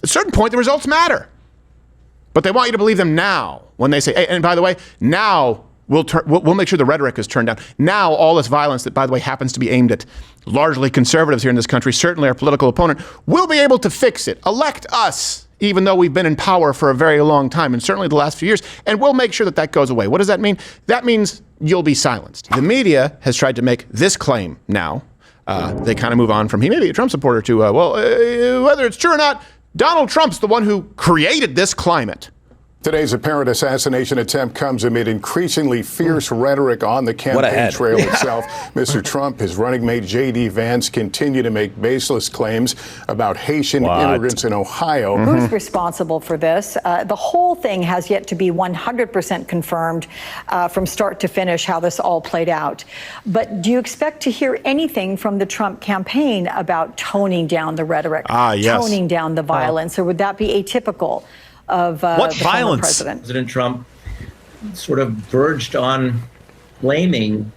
At a certain point, the results matter. But they want you to believe them now when they say, hey, and by the way, now we'll make sure the rhetoric is turned down. Now all this violence that, by the way, happens to be aimed at largely conservatives here in this country, certainly our political opponent, will be able to fix it. Elect us, even though we've been in power for a very long time, and certainly the last few years, and we'll make sure that that goes away. What does that mean? That means you'll be silenced. The media has tried to make this claim now. They kind of move on from he may be a Trump supporter to, whether it's true or not, Donald Trump's the one who created this climate. Today's apparent assassination attempt comes amid increasingly fierce rhetoric on the campaign trail itself. Mr. Trump, his running mate J.D. Vance continue to make baseless claims about Haitian immigrants in Ohio. Who's responsible for this? The whole thing has yet to be 100% confirmed from start to finish how this all played out. But do you expect to hear anything from the Trump campaign about toning down the rhetoric, toning down the violence, or would that be atypical of what the violence? President Trump sort of verged on blaming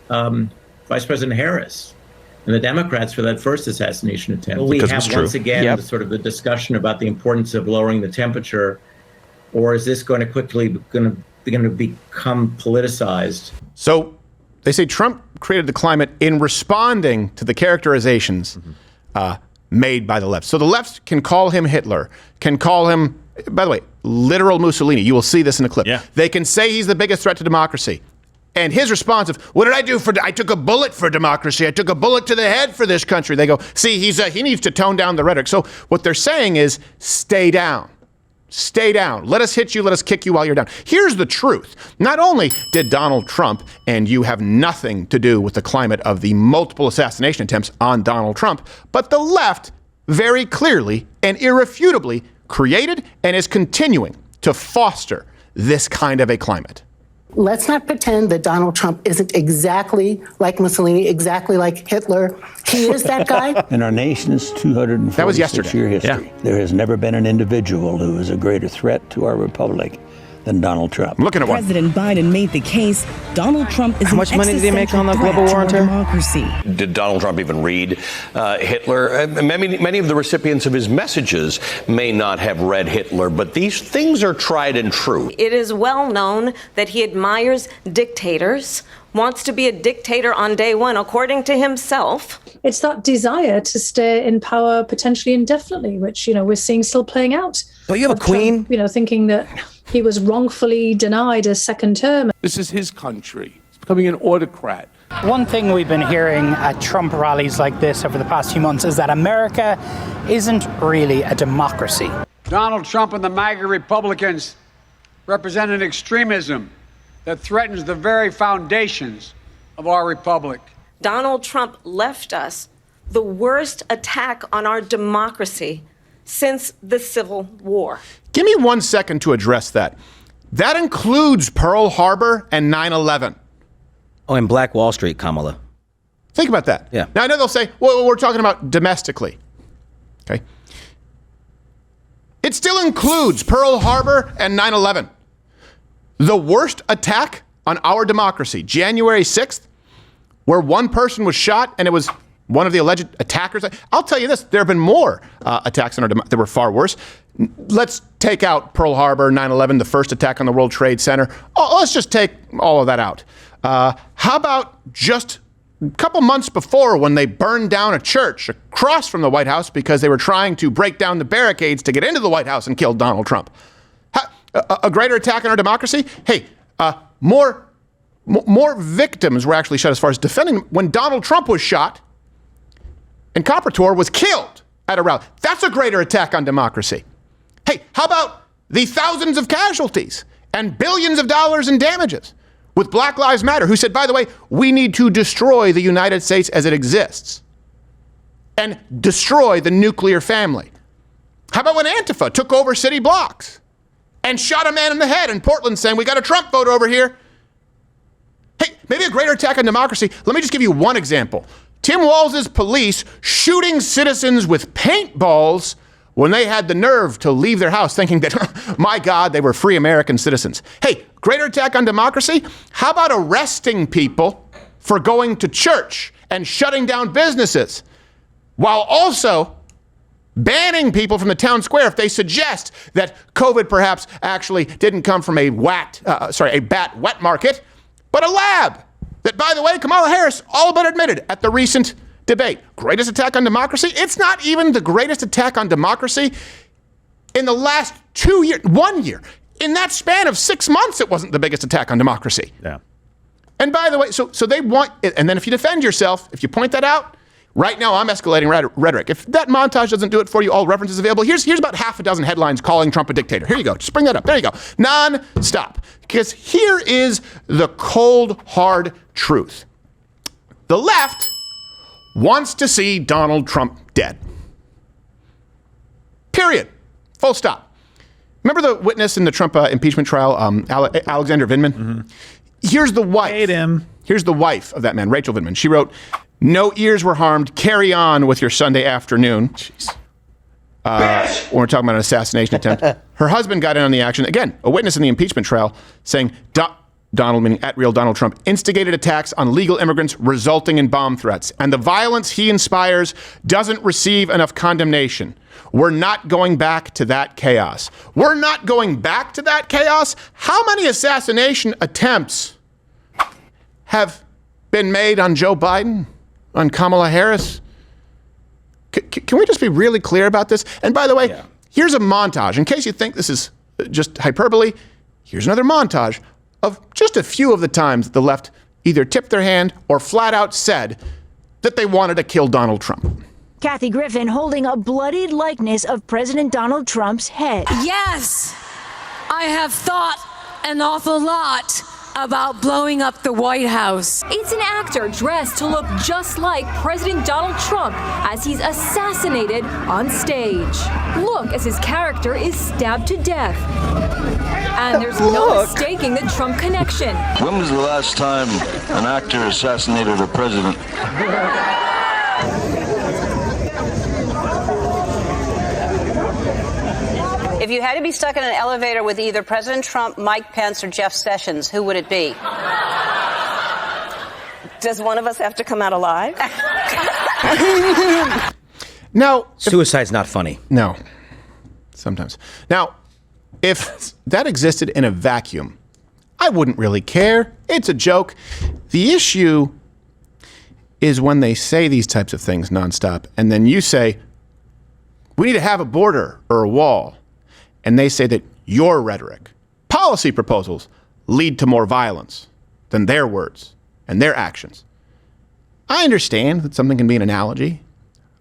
Vice President Harris and the Democrats for that first assassination attempt. We have once again sort of the discussion about the importance of lowering the temperature, or is this going to quickly become politicized? So they say Trump created the climate in responding to the characterizations made by the left. So the left can call him Hitler, can call him, by the way, literal Mussolini. You will see this in a clip. Yeah. They can say he's the biggest threat to democracy. And his response of, what did I do I took a bullet for democracy. I took a bullet to the head for this country. They go, see, he needs to tone down the rhetoric. So what they're saying is, stay down. Stay down. Let us hit you. Let us kick you while you're down. Here's the truth. Not only did Donald Trump and you have nothing to do with the climate of the multiple assassination attempts on Donald Trump, but the left very clearly and irrefutably created and is continuing to foster this kind of a climate. Let's not pretend that Donald Trump isn't exactly like Mussolini, exactly like Hitler. He is that guy. In our nation's 246-year history, there has never been an individual who is a greater threat to our republic than Donald Trump. Looking at President Biden made the case Donald Trump is how much money did he make on the global war on terror? Democracy. Did Donald Trump even read Hitler? Many of the recipients of his messages may not have read Hitler, but these things are tried and true. It is well known that he admires dictators, wants to be a dictator on day one, according to himself. It's that desire to stay in power potentially indefinitely, which, we're seeing still playing out. But you have a queen? Trump, thinking that he was wrongfully denied a second term. This is his country. He's becoming an autocrat. One thing we've been hearing at Trump rallies like this over the past few months is that America isn't really a democracy. Donald Trump and the MAGA Republicans represent an extremism that threatens the very foundations of our republic. Donald Trump left us the worst attack on our democracy since the Civil War. Give me 1 second to address that. That includes Pearl Harbor and 9/11. Oh, and Black Wall Street, Kamala. Think about that. Yeah. Now, I know they'll say, well, we're talking about domestically. Okay. It still includes Pearl Harbor and 9/11. The worst attack on our democracy, January 6th, where one person was shot and it was one of the alleged attackers. I'll tell you this, there have been more attacks on our that were far worse. Let's take out Pearl Harbor, 9/11, the first attack on the World Trade Center. Let's just take all of that out. How about just a couple months before when they burned down a church across from the White House because they were trying to break down the barricades to get into the White House and kill Donald Trump? A greater attack on our democracy? Hey, more victims were actually shot as far as defending when Donald Trump was shot and Coppertor was killed at a rally. That's a greater attack on democracy. Hey, how about the thousands of casualties and billions of dollars in damages with Black Lives Matter, who said, by the way, we need to destroy the United States as it exists and destroy the nuclear family. How about when Antifa took over city blocks and shot a man in the head in Portland saying, we got a Trump vote over here? Hey, maybe a greater attack on democracy. Let me just give you one example. Tim Walz's police shooting citizens with paintballs when they had the nerve to leave their house thinking that, my God, they were free American citizens. Hey, greater attack on democracy? How about arresting people for going to church and shutting down businesses while also banning people from the town square if they suggest that COVID perhaps actually didn't come from a bat wet market, but a lab. That, by the way, Kamala Harris all but admitted at the recent debate. Greatest attack on democracy? It's not even the greatest attack on democracy in the last 2 years, 1 year. In that span of 6 months, it wasn't the biggest attack on democracy. Yeah. And by the way, so they want, and then if you defend yourself, if you point that out, right now I'm escalating rhetoric. If that montage doesn't do it for you, all references available. Here's about half a dozen headlines calling Trump a dictator. Here you go. Just bring that up. There you go. Non-stop. Because here is the cold, hard truth. The left wants to see Donald Trump dead. Period. Full stop. Remember the witness in the Trump impeachment trial, Alexander Vindman? Mm-hmm. Here's the wife. Hate him. Here's the wife of that man, Rachel Vindman. She wrote, "No ears were harmed. Carry on with your Sunday afternoon." Jeez. When we're talking about an assassination attempt. Her husband got in on the action. Again, a witness in the impeachment trial saying Donald, meaning at real Donald Trump, instigated attacks on legal immigrants resulting in bomb threats. And the violence he inspires doesn't receive enough condemnation. We're not going back to that chaos. We're not going back to that chaos? How many assassination attempts have been made on Joe Biden, on Kamala Harris? Can we just be really clear about this? And by the way, here's a montage. In case you think this is just hyperbole, here's another montage of just a few of the times the left either tipped their hand or flat out said that they wanted to kill Donald Trump. Kathy Griffin holding a bloodied likeness of President Donald Trump's head. Yes, I have thought an awful lot about blowing up the White House. It's an actor dressed to look just like President Donald Trump as he's assassinated on stage. Look as his character is stabbed to death. And there's no mistaking the Trump connection. When was the last time an actor assassinated a president? If you had to be stuck in an elevator with either President Trump, Mike Pence, or Jeff Sessions, who would it be? Does one of us have to come out alive? Now, suicide's not funny. No, sometimes. Now, if that existed in a vacuum, I wouldn't really care. It's a joke. The issue is when they say these types of things nonstop, and then you say, we need to have a border or a wall. And they say that your rhetoric, policy proposals, lead to more violence than their words and their actions. I understand that something can be an analogy.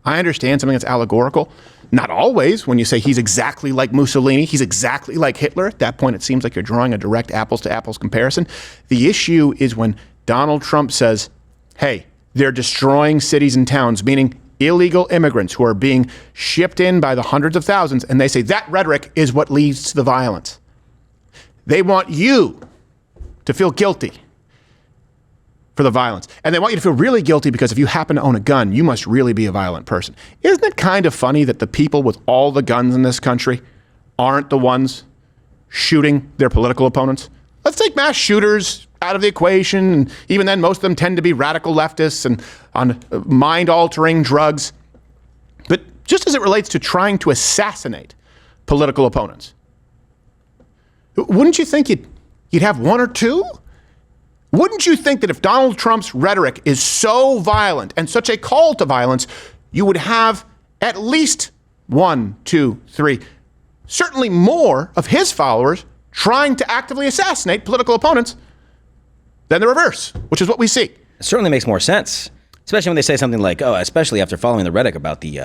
I understand something that's allegorical. Not always. When you say he's exactly like Mussolini, he's exactly like Hitler, at that point it seems like you're drawing a direct apples to apples comparison. The issue is when Donald Trump says, hey, they're destroying cities and towns, meaning illegal immigrants who are being shipped in by the hundreds of thousands, and they say that rhetoric is what leads to the violence. They want you to feel guilty for the violence. And they want you to feel really guilty because if you happen to own a gun, you must really be a violent person. Isn't it kind of funny that the people with all the guns in this country aren't the ones shooting their political opponents? Let's take mass shooters out of the equation. And even then, most of them tend to be radical leftists and on mind-altering drugs. But just as it relates to trying to assassinate political opponents, wouldn't you think you'd have one or two? Wouldn't you think that if Donald Trump's rhetoric is so violent and such a call to violence, you would have at least 1, 2, 3, certainly more of his followers trying to actively assassinate political opponents than the reverse, which is what we see. It certainly makes more sense, especially when they say something like, oh, especially after following the rhetoric about the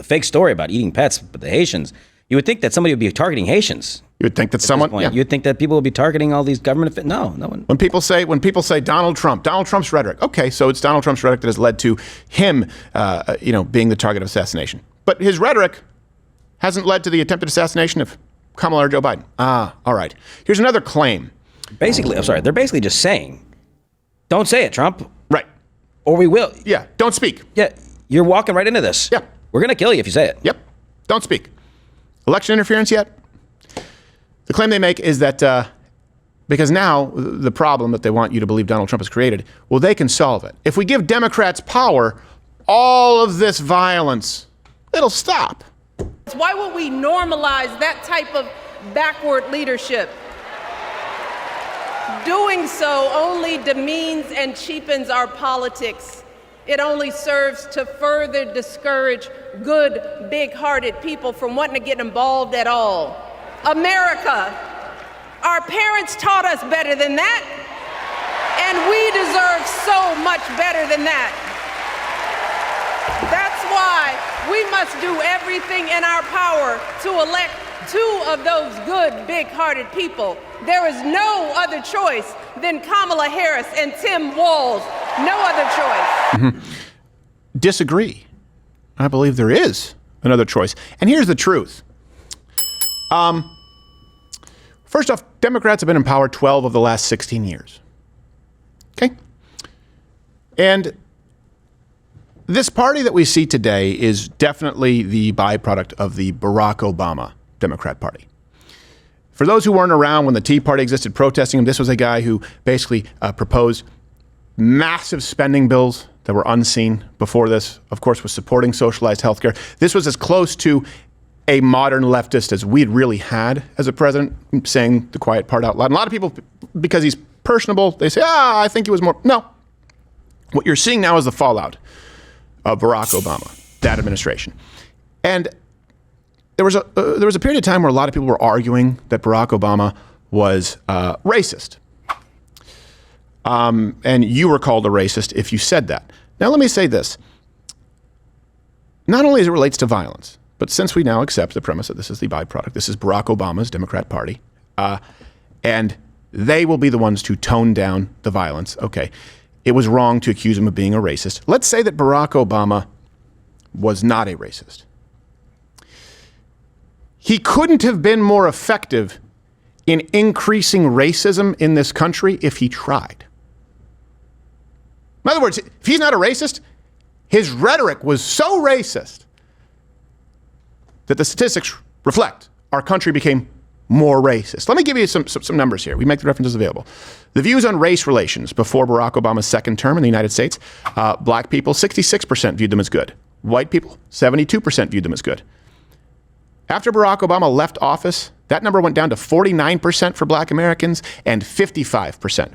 fake story about eating pets, but the Haitians. You would think that somebody would be targeting Haitians. You would think that someone, yeah. You'd think that people would be targeting all these government. No one. When people say Donald Trump's rhetoric. Okay, so it's Donald Trump's rhetoric that has led to him, being the target of assassination. But his rhetoric hasn't led to the attempted assassination of Kamala or Joe Biden. All right. Here's another claim. Basically, they're basically just saying, don't say it, Trump. Right. Or we will. Yeah, don't speak. Yeah, you're walking right into this. Yeah. We're going to kill you if you say it. Yep. Don't speak. Election interference yet? The claim they make is that because now the problem that they want you to believe Donald Trump has created, well, they can solve it. If we give Democrats power, all of this violence, it'll stop. Why would we normalize that type of backward leadership? Doing so only demeans and cheapens our politics. It only serves to further discourage good, big-hearted people from wanting to get involved at all. America, our parents taught us better than that, and we deserve so much better than that. That's why we must do everything in our power to elect 2 of those good, big-hearted people. There is no other choice than Kamala Harris and Tim Walz. No other choice. Disagree. I believe there is another choice. And here's the truth. First off, Democrats have been in power 12 of the last 16 years. Okay? And this party that we see today is definitely the byproduct of the Barack Obama Democrat Party. For those who weren't around when the Tea Party existed protesting him, this was a guy who basically proposed massive spending bills that were unseen before this, of course, was supporting socialized healthcare. This was as close to a modern leftist as we'd really had as a president, saying the quiet part out loud. And a lot of people, because he's personable, they say, I think he was more. No. What you're seeing now is the fallout of Barack Obama, that administration. And there was a period of time where a lot of people were arguing that Barack Obama was racist. And you were called a racist if you said that. Now, let me say this. Not only as it relates to violence, but since we now accept the premise that this is the byproduct, this is Barack Obama's Democrat Party, and they will be the ones to tone down the violence. Okay, it was wrong to accuse him of being a racist. Let's say that Barack Obama was not a racist. He couldn't have been more effective in increasing racism in this country if he tried. In other words, if he's not a racist, his rhetoric was so racist that the statistics reflect our country became more racist. Let me give you some numbers here. We make the references available. The views on race relations before Barack Obama's second term in the United States, black people, 66% viewed them as good. White people, 72% viewed them as good. After Barack Obama left office, that number went down to 49% for black Americans and 55%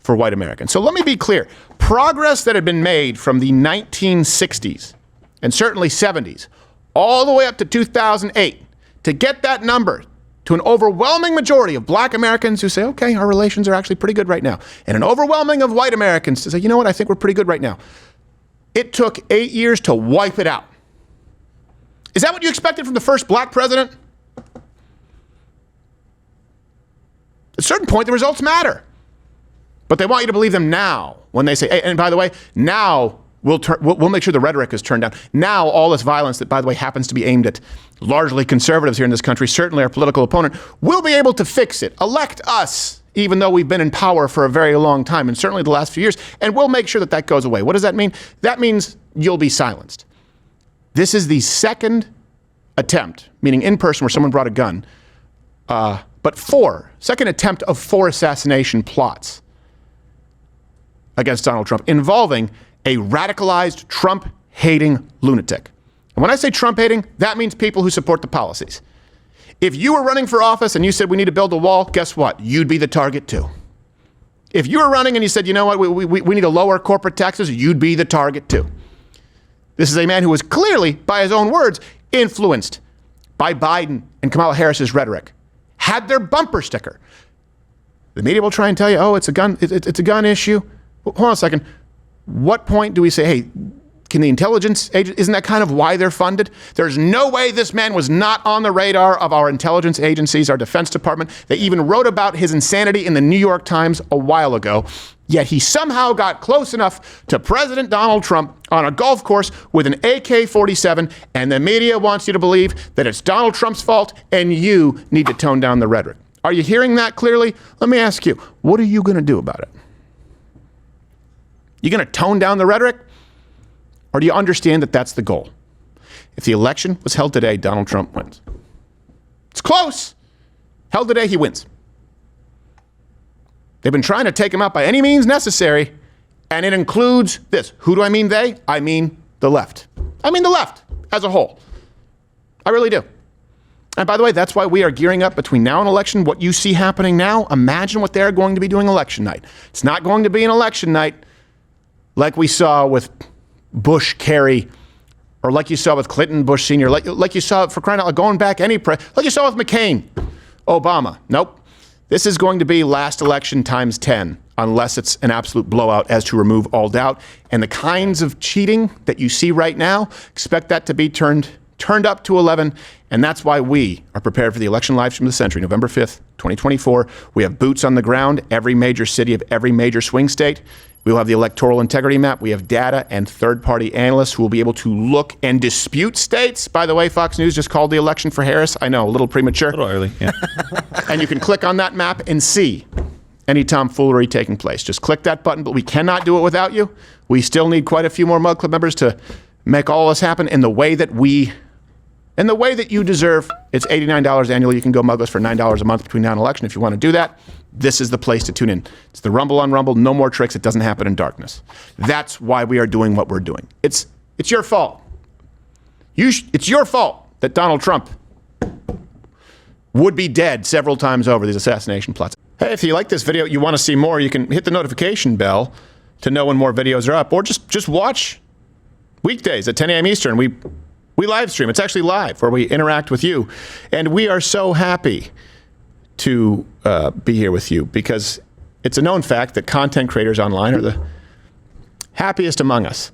for white Americans. So let me be clear. Progress that had been made from the 1960s and certainly 70s all the way up to 2008 to get that number to an overwhelming majority of black Americans who say, okay, our relations are actually pretty good right now, and an overwhelming of white Americans to say, you know what, I think we're pretty good right now. It took 8 years to wipe it out. Is that what you expected from the first black president? At a certain point, the results matter. But they want you to believe them now when they say, hey, and by the way, now we'll make sure the rhetoric is turned down. Now all this violence that, by the way, happens to be aimed at largely conservatives here in this country, certainly our political opponent, will be able to fix it. Elect us, even though we've been in power for a very long time, and certainly the last few years, and we'll make sure that that goes away. What does that mean? That means you'll be silenced. This is the second attempt, meaning in person where someone brought a gun, second attempt of 4 assassination plots against Donald Trump involving a radicalized Trump-hating lunatic. And when I say Trump-hating, that means people who support the policies. If you were running for office and you said we need to build a wall, guess what? You'd be the target too. If you were running and you said, you know what, we need to lower corporate taxes, you'd be the target too. This is a man who was clearly, by his own words, influenced by Biden and Kamala Harris's rhetoric, had their bumper sticker. The media will try and tell you, oh, it's a gun issue. Well, hold on a second. What point do we say, hey, can the intelligence agent, isn't that kind of why they're funded? There's no way this man was not on the radar of our intelligence agencies, our Defense Department. They even wrote about his insanity in the New York Times a while ago. Yet he somehow got close enough to President Donald Trump on a golf course with an AK-47, and the media wants you to believe that it's Donald Trump's fault and you need to tone down the rhetoric. Are you hearing that clearly? Let me ask you, what are you going to do about it? You going to tone down the rhetoric? Or do you understand that that's the goal? If the election was held today, Donald Trump wins. It's close. Held today, he wins. They've been trying to take him out by any means necessary, and it includes this. Who do I mean they? I mean the left. I mean the left as a whole. I really do. And by the way, that's why we are gearing up between now and election. What you see happening now, imagine what they're going to be doing election night. It's not going to be an election night like we saw with Bush, Kerry, or like you saw with Clinton, Bush Sr., like you saw for crying out loud, going back like you saw with McCain, Obama. Nope. This is going to be last election times 10, unless it's an absolute blowout as to remove all doubt. And the kinds of cheating that you see right now, expect that to be turned up to 11. And that's why we are prepared for the election live stream of the century, November 5th, 2024. We have boots on the ground, every major city of every major swing state. We will have the electoral integrity map. We have data and third-party analysts who will be able to look and dispute states. By the way, Fox News just called the election for Harris. I know, a little premature. A little early, yeah. And you can click on that map and see any tomfoolery taking place. Just click that button, but we cannot do it without you. We still need quite a few more Mug Club members to make all this happen in the way that you deserve. It's $89 annually. You can go Mugless for $9 a month between now and election if you want to do that. This is the place to tune in. It's the Rumble on Rumble. No more tricks. It doesn't happen in darkness. That's why we are doing what we're doing. It's your fault. It's your fault that Donald Trump would be dead several times over these assassination plots. Hey, if you like this video, you want to see more, you can hit the notification bell to know when more videos are up, or just watch weekdays at 10 a.m. Eastern. We live stream. It's actually live where we interact with you. And we are so happy to be here with you because it's a known fact that content creators online are the happiest among us.